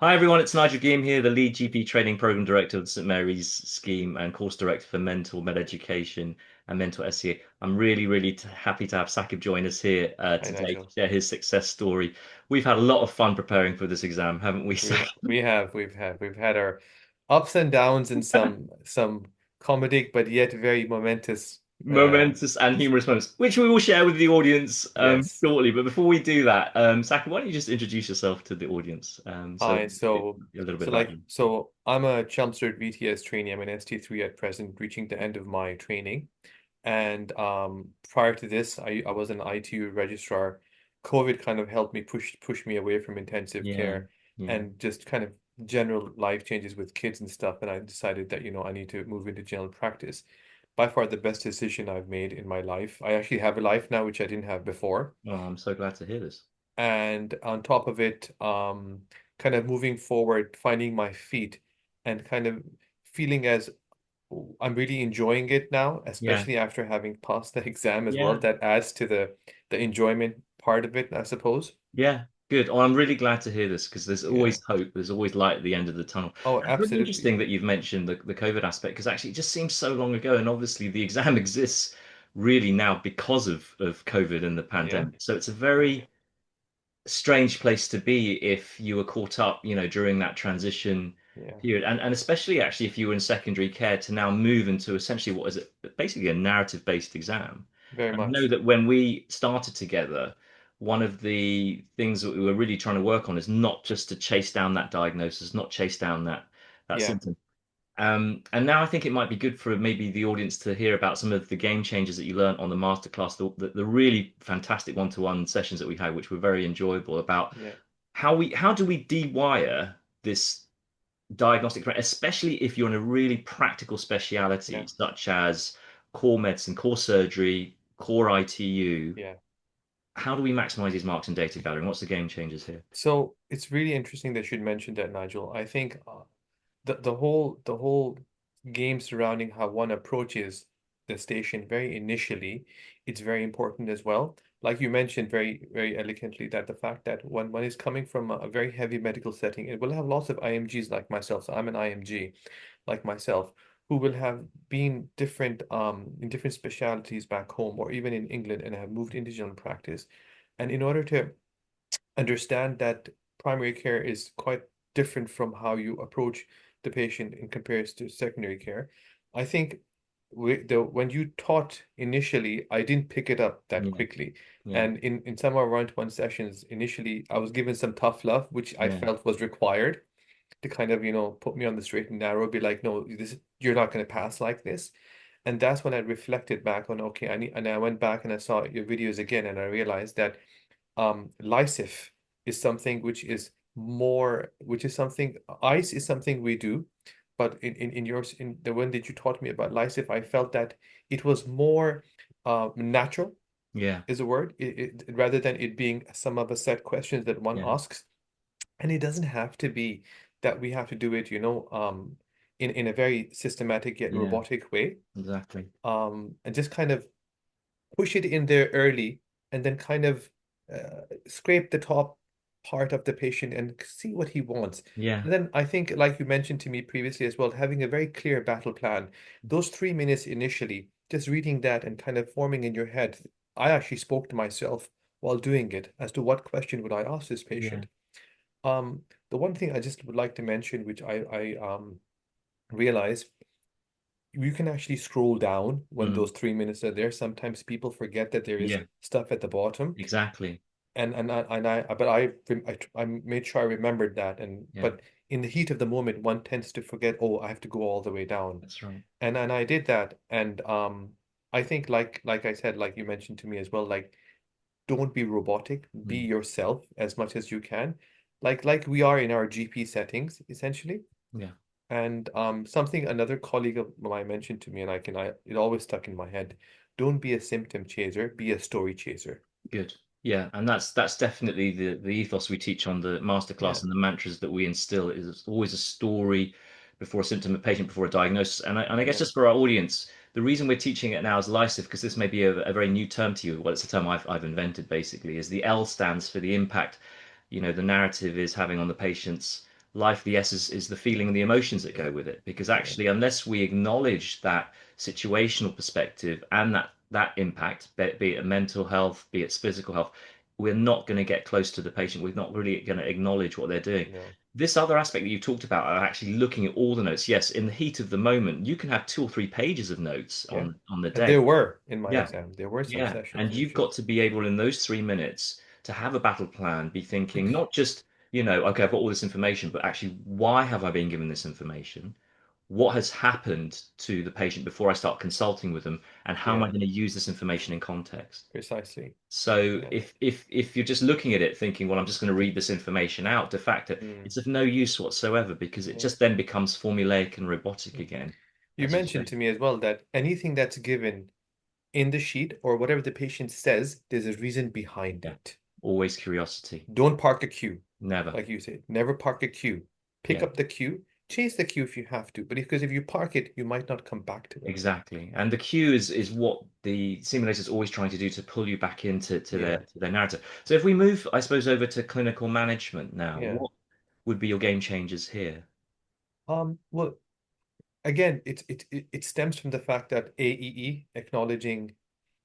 Hi everyone, it's Nigel Giam here, the lead GP training program director of the St Mary's scheme and course director for Mental Med Education and Mentor SCA. I'm really happy to have Saqib join us here Hi, today to Nigel. share his success story. We've had a lot of fun preparing for this exam, haven't we, Saqib? We've had our ups and downs and some comedic but yet very momentous. Momentous and humorous moments, which we will share with the audience Yes. shortly. But before we do that, Saqib, why don't you just introduce yourself to the audience? So Hi. a little bit about you. So I'm a Chelmsford VTS trainee. I'm an ST3 at present, reaching the end of my training. And prior to this, I was an ITU registrar. COVID kind of helped me push me away from intensive Yeah, care yeah. and just kind of general life changes with kids and stuff. And I decided that, I need to move into general practice. By far the best decision I've made in my life. I actually have a life now, which I didn't have before. Oh, I'm so glad to hear this. And on top of it, kind of moving forward, finding my feet and kind of feeling as I'm really enjoying it now, Yeah, especially after having passed the exam as well. yeah. That adds to the enjoyment part of it, I suppose. Yeah, good. Oh, I'm really glad to hear this because there's Yeah. always hope. There's always light at the end of the tunnel. Oh, And it's really absolutely. interesting that you've mentioned the COVID aspect because actually it just seems so long ago. And obviously the exam exists really now because of COVID and the Yeah. pandemic. So it's a Yeah. very strange place to be if you were caught up, during that transition Yeah. period. And especially actually if you were in secondary care to now move into essentially what is basically a narrative-based exam. Very And I know much. that when we started together, one of the things that we were really trying to work on is not just to chase down that diagnosis, not chase down that Yeah. symptom. And now I think it might be good for maybe the audience to hear about some of the game changes that you learned on the masterclass, the really fantastic one-to-one sessions that we had, which were very enjoyable about Yeah. how do we dewire this diagnostic threat, especially if you're in a really practical Yeah. speciality such as core medicine, core surgery, core ITU. Yeah. How do we maximize these marks in data gathering? What's the game changers here? So it's really interesting that you'd mentioned that, Nigel. I think the whole game surrounding how one approaches the station very initially, it's very important as well. Like you mentioned very eloquently, that the fact that when one is coming from a very heavy medical setting, it will have lots of IMGs like myself. So I'm an IMG like myself, who will have been different in different specialties back home or even in England and have moved into general practice. And in order to understand that primary care is quite different from how you approach the patient in comparison to secondary care. I think when you taught initially, I didn't pick it up that Yeah, quickly. yeah, And in some of our one-to-one sessions, initially, I was given some tough love, which I yeah, felt was required to kind of, put me on the straight and narrow, be like, no, you're not going to pass like this. And that's when I reflected back on, okay, and I went back and I saw your videos again, and I realized that LICEF is something which is something, ICE is something we do, but in yours, in the one that you taught me about LICEF, I felt that it was more natural, yeah, is a word, rather than it being some of the set questions that one yeah, asks. And it doesn't have to be that we have to do it, in a very systematic yet yeah, robotic way. exactly. And just kind of push it in there early and then kind of scrape the top part of the patient and see what he wants. Yeah, And then I think, like you mentioned to me previously as well, having a very clear battle plan, those 3 minutes initially, just reading that and kind of forming in your head. I actually spoke to myself while doing it as to what question would I ask this yeah, patient. Um, the one thing I just would like to mention, which I realize, you can actually scroll down when mm, those 3 minutes are there. Sometimes people forget that there is yeah, stuff at the bottom, exactly. but I made sure I remembered that. And Yeah, but in the heat of the moment, one tends to forget. Oh, I have to go all the way down, that's right. and I did that. And I think like I said, like you mentioned to me as well, like don't be robotic, be Mm, yourself as much as you can, like we are in our GP settings essentially. yeah, And something another colleague of mine mentioned to me, and it always stuck in my head. Don't be a symptom chaser, be a story chaser. good. Yeah, and that's definitely the ethos we teach on the Yeah, masterclass and the mantras that we instill is always a story before a symptom, a patient before a diagnosis. And I guess yeah, just for our audience, the reason we're teaching it now is LICEF, because this may be a very new term to you. Well, it's a term I've invented basically, is the L stands for the impact, the narrative is having on the patient's life, the S is the feeling and the emotions that go with it. Because Yeah. actually, unless we acknowledge that situational perspective and that impact, be it mental health, be it physical health, we're not going to get close to the patient. We're not really going to acknowledge what they're doing. No. This other aspect that you talked about are actually looking at all the notes. Yes, in the heat of the moment, you can have 2 or 3 pages of notes Yeah. on the And day. there were in my Yeah, exam, there were some yeah. sessions And you've which got to be able in those 3 minutes to have a battle plan, be thinking not just, okay, I've got all this information, but actually, why have I been given this information? What has happened to the patient before I start consulting with them, and how am I yeah, going to use this information in context? precisely. So Yeah. if you're just looking at it thinking, well, I'm just going to read this information out, de facto, Mm. it's of no use whatsoever because it Yeah. just then becomes formulaic and robotic Mm. again, You as you say. mentioned to me as well that anything that's given in the sheet or whatever the patient says, there's a reason behind Yeah. it. Always curiosity. Don't park a queue, Never. like you said. Never park a queue. Pick Yeah. up the queue, chase the queue if you have to. But because if you park it, you might not come back to it. Exactly. And the cue is what the simulator is always trying to do to pull you back into Yeah, their narrative. So if we move, I suppose, over to clinical management now, yeah. what would be your game changers here? Well, again, it stems from the fact that AEE, acknowledging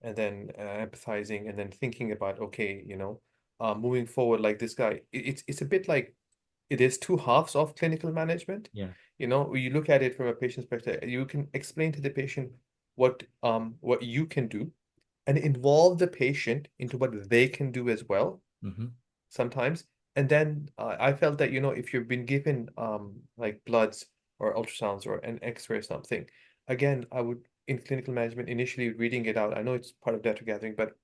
and then empathizing and then thinking about, okay, moving forward like this guy, it's a bit like it is two halves of clinical management. Yeah. When you look at it from a patient's perspective, you can explain to the patient what you can do and involve the patient into what they can do as well Hmm. sometimes. And then I felt that, if you've been given like bloods or ultrasounds or an X-ray or something, again, I would in clinical management initially reading it out. I know it's part of data gathering, but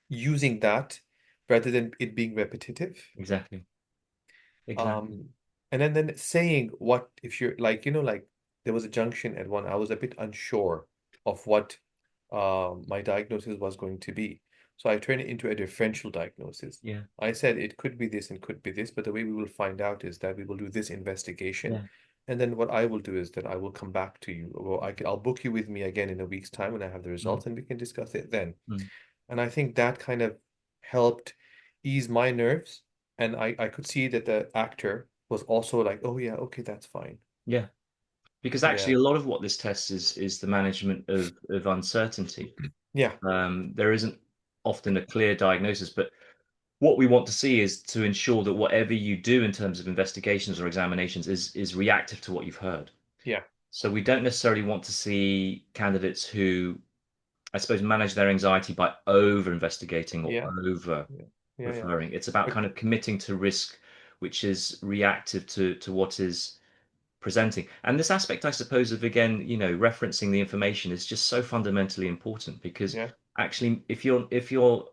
using that rather than it being repetitive. Exactly. Exactly. Um, and then saying what if you're like there was a junction at one, I was a bit unsure of what my diagnosis was going to be. So I turned it into a differential diagnosis. Yeah. I said it could be this and could be this, but the way we will find out is that we will do this investigation. Yeah. And then what I will do is that I will come back to you. Well, I'll book you with me again in a week's time when I have the Mm, results and we can discuss it then. mm. And I think that kind of helped ease my nerves. And I could see that the actor was also like, oh yeah, okay, that's fine. Yeah. Because actually, Yeah. a lot of what this tests is the management of uncertainty. Yeah. There isn't often a clear diagnosis, but what we want to see is to ensure that whatever you do in terms of investigations or examinations is reactive to what you've heard. Yeah. So we don't necessarily want to see candidates who, I suppose, manage their anxiety by over investigating or Yeah. over Yeah. Yeah. Yeah. referring. It's about But kind of committing to risk, which is reactive to what is presenting. And this aspect, I suppose, of again, referencing the information is just so fundamentally important because yeah. actually, if you're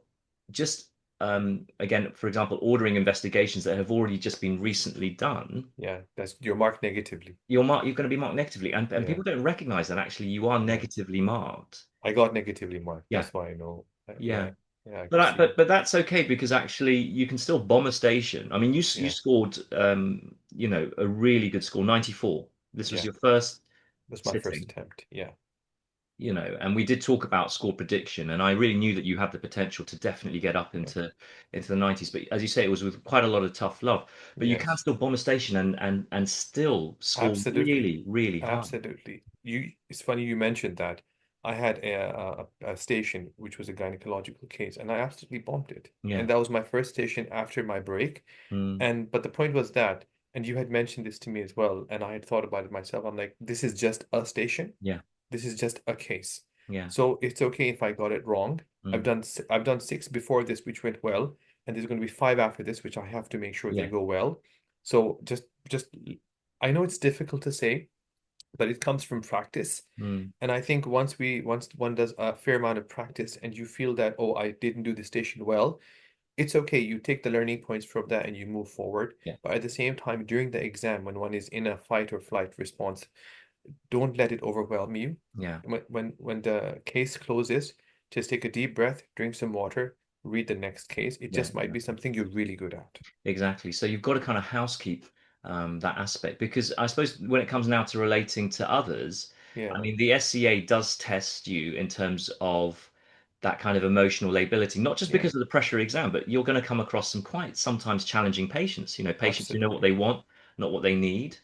just again, for example, ordering investigations that have already just been recently done, Yeah. That's you're marked negatively. you're going to be marked negatively, and Yeah. people don't recognize that actually you are Yeah. negatively marked. I got negatively marked. Yeah, That's why I know. yeah. Yeah. Yeah. I But could see. but that's okay because actually you can still bomb a station. I mean, you Yeah. scored a really good score, 94. This was Yeah. your first That's my first sitting. attempt. Yeah. And we did talk about score prediction, and I really knew that you had the potential to definitely get up Yeah. into the 90s. But as you say, it was with quite a lot of tough love. But you can Yes. still bomb a station and still score Absolutely. really, really high. Absolutely. It's funny you mentioned that. I had a station which was a gynecological case, and I absolutely bombed it. Yeah. And that was my first station after my break. Mm, But the point was that, and you had mentioned this to me as well, and I had thought about it myself. I'm like, this is just a station. yeah. This is just a case. Yeah. So it's okay if I got it wrong. Mm, I've done six before this, which went well, and there's going to be five after this, which I have to make sure they yeah. go well. So just I know it's difficult to say, but it comes from practice. Mm, And I think once one does a fair amount of practice and you feel that, oh, I didn't do the station well, it's okay. You take the learning points from that and you move forward. yeah. But at the same time, during the exam, when one is in a fight or flight response, don't let it overwhelm you. Yeah. When the case closes, just take a deep breath, drink some water, read the next case. It Yeah. just might be something you're really good at. Exactly. So you've got to kind of housekeep that aspect because I suppose when it comes now to relating to others, I Yeah, mean, the SCA does test you in terms of that kind of emotional lability, not just yeah, because of the pressure exam, but you're going to come across some quite sometimes challenging patients, patients who know what absolutely. they want, not what they need.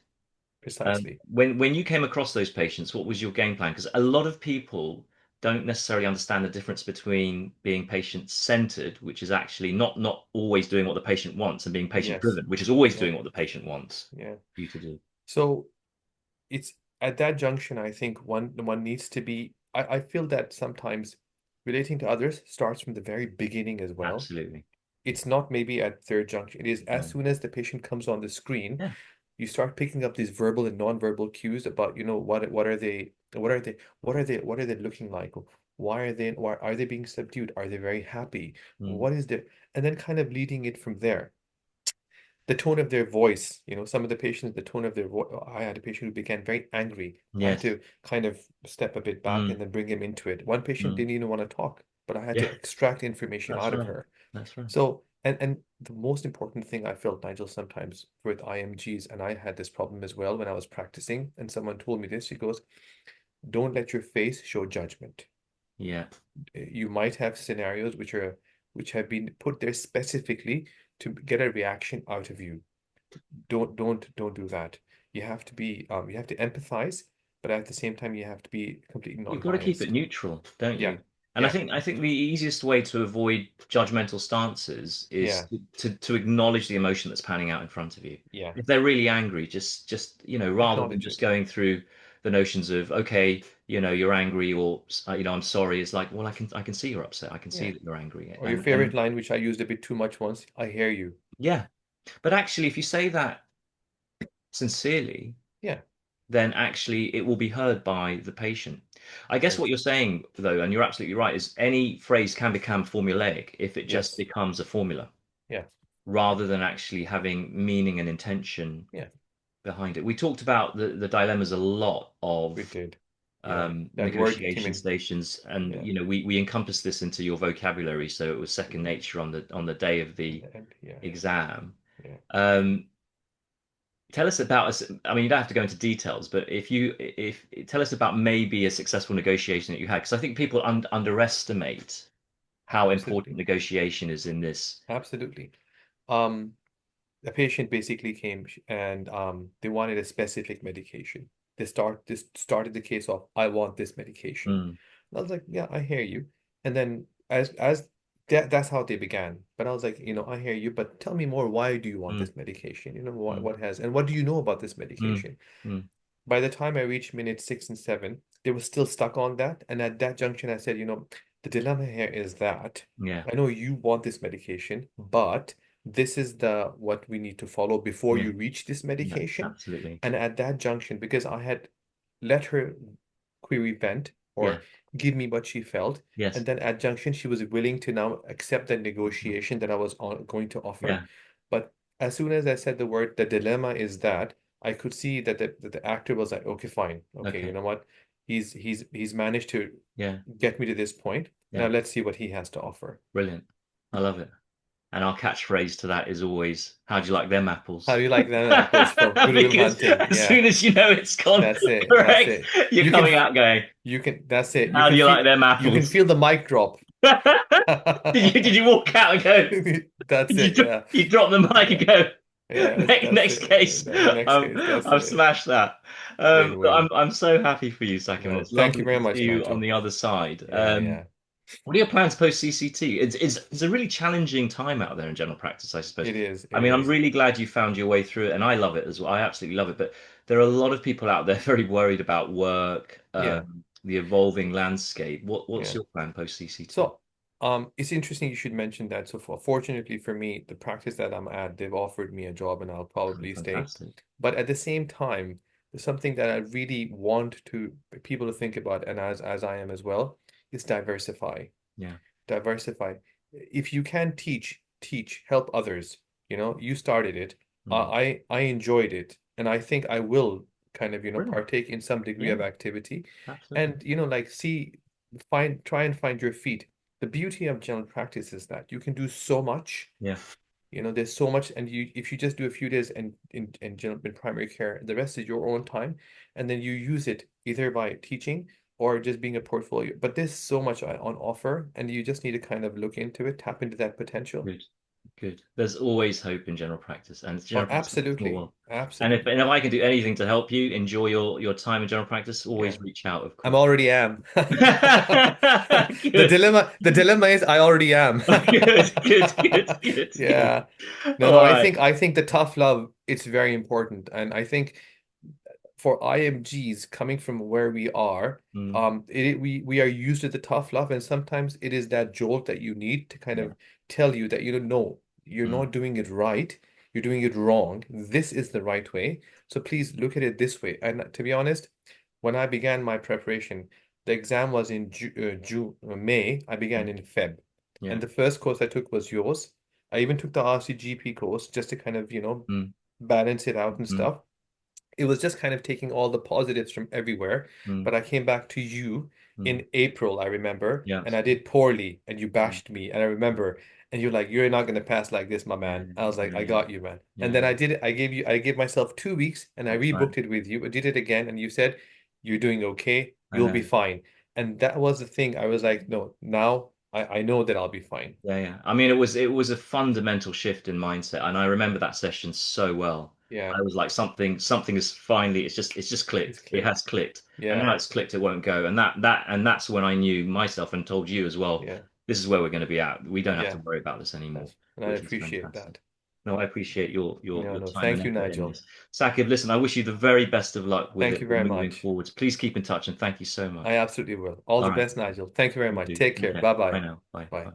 Precisely. When you came across those patients, what was your game plan? Because a lot of people don't necessarily understand the difference between being patient-centered, which is actually not always doing what the patient wants, and being Yes. patient-driven, which is always Yeah. doing what the patient wants Yeah. you to do. So it's at that junction, I think one needs to be, I feel that sometimes relating to others starts from the very beginning as well. Absolutely. It's not maybe at third junction. It is as No. soon as the patient comes on the screen, Yeah. you start picking up these verbal and non-verbal cues about, what are they, what are they looking like? Why are they being subdued? Are they very happy? Mm. What is their, and then kind of leading it from there. The tone of their voice, some of the patients, the tone of their voice. I had a patient who began very angry. I had Yes. to kind of step a bit back and Mm. then bring him into it. One patient Mm. didn't even want to talk, but I had to Yeah. extract information That's out of right. her. That's right. So, and the most important thing I felt, Nigel, sometimes with IMGs, and I had this problem as well when I was practicing, and someone told me this, she goes, don't let your face show judgment. Yeah. You might have scenarios which have been put there specifically to get a reaction out of you. Don't do that. You have to empathize, but at the same time you have to be completely You've got to keep it non-biased. neutral, don't Yeah. you? And I Yeah. think the easiest way to avoid judgmental stances is Yeah. to acknowledge the emotion that's panning out in front of you. Yeah. If they're really angry, just rather than Acknowledge just it. going through the notions of okay, you're angry or I'm sorry, it's like, well, I can see you're upset. I can see Yeah. that you're angry. Or your And favorite line, which I used a bit too much once, I hear you. yeah, but actually if you say that sincerely, Yeah, then actually it will be heard by the patient. I guess very what you're true. saying, though, and you're absolutely right, is any phrase can become formulaic if it just Yes. becomes a formula Yeah. rather than actually having meaning and intention Yeah. behind it. We talked about the dilemmas a lot We of did. Yeah. That word came negotiation in. stations, and Yeah. we encompassed this into your vocabulary, so it was second nature on the day of the And yeah. exam. Yeah. Um, Tell us about us. I mean, you don't have to go into details, but if tell us about maybe a successful negotiation that you had, because I think people underestimate how important Absolutely. negotiation is in this. Absolutely. Um, a patient basically came and they wanted a specific medication. This started the case of I want this medication. Mm, And I was like, yeah, I hear you. And then as that's how they began. But I was like, I hear you, but tell me more. Why do you want mm, this medication? mm, What do you know about this mm, medication? mm, By the time I reached minute 6 and 7, they were still stuck on that. And at that junction, I said, the dilemma here is that yeah, I know you want this medication, but this is the what we need to follow before yeah, you reach this yeah, medication. absolutely. And at that junction, because I had let her query vent Yeah, or give me what she felt, yes, and then at junction, she was willing to now accept the mhm, negotiation that I was going to offer. yeah, But as soon as I said the word, the dilemma is that I could see that the actor was like, okay, fine. Okay, you okay, know what? He's managed to yeah, get me to this point. Now yeah, let's see what he has to offer. brilliant. I love it. And our catchphrase to that is always, "How do you like them How apples?" do you like them apples from Goodwill Because Hunting? as Yeah, soon as you know it's gone that's it. That's correct, it. you're You can coming out going, that's it. "How do you like them You can apples?" feel the mic drop. Did you walk out and go? That's Did it. Yeah. you drop the mic Yeah. and go? Yeah, Next, that's next it. case, Next case, that's I've it. smashed that. But Win-win. I'm so happy for you, Sakim. No, It's thank you lovely very to much, see you on Nigel. the other side. Yeah, yeah. What are your plans post CCT? It's a really challenging time out there in general practice, I suppose. It is. I It mean, I'm is. really glad you found your way through it, and I love it as well. I absolutely love it. But there are a lot of people out there very worried about work, Yeah, the evolving landscape. What's yeah. your plan post CCT? So, it's interesting you should mention that. So, fortunately for me, the practice that I'm at, they've offered me a job, and I'll probably stay. Fantastic. But at the same time, there's something that I really want to people to think about, and as I am as well, is diversify. Yeah. Diversify. If you can teach, help others. You started it. Mm. I enjoyed it, and I think I will kind of, Brilliant. partake in some degree Yeah, of activity, absolutely. and like try and find your feet. The beauty of general practice is that you can do so much. Yeah. There's so much, and if you just do a few days in primary care, the rest is your own time, and then you use it either by teaching or just being a portfolio. But there's so much on offer, and you just need to kind of look into it, tap into that potential. Good. Good. There's always hope in general practice, and Oh, general practice is a small absolutely. world. And if Absolutely. I can do anything to help you enjoy your time in general practice, Yeah. always reach out, of I'm course. already am. Good. The dilemma is I already am. Good. Good. Good. Good. Good. Yeah. No, no, All right. I think the tough love it's very important. And I think for IMGs coming from where we are, Mm, we are used to the tough love, and sometimes it is that jolt that you need to kind yeah. of tell you that you don't know, you're Mm, not doing it right, you're doing it wrong. This is the right way. So please look at it this way. And to be honest, when I began my preparation, the exam was in May. I began mm, in Feb, yeah. and the first course I took was yours. I even took the RCGP course just to kind of, Mm, balance it out and mm, stuff. It was just kind of taking all the positives from everywhere. mm, But I came back to you mm. in April, I remember, Yeah. and I did poorly, and you Mm, bashed me. And I remember, and you're like, "You're not gonna pass like this, my yeah. man." I was like, Yeah. "I Yeah. got you, man." And Yeah. then I did it. I gave myself 2 weeks, and I That's right. rebooked it with you. I did it again, and you said, "You're doing okay. I You'll be know. fine." And that was the thing. I was like, "No, now I know that I'll be fine." Yeah, yeah. I mean, it was a fundamental shift in mindset, and I remember that session so well. Yeah, I was like, something is finally, it's just it's clicked. It clicked. has clicked, and Yeah, now it's clicked. It won't go, and that's when I knew myself and told you as well. yeah, This is where we're going to be at. We don't have to yeah. worry about this anymore, And I which is appreciate fantastic. that. No, I appreciate your your No, your no. time and Thank you, effort in Nigel. this. Saqib, listen, I wish you the very best of luck with Thank it you very moving much. forwards. Please keep in touch, and thank you so I much. absolutely will. All All the right, best, Nigel. Thank you very you much. too. Take care. Okay, bye Bye-bye. now. Bye. Bye. Bye.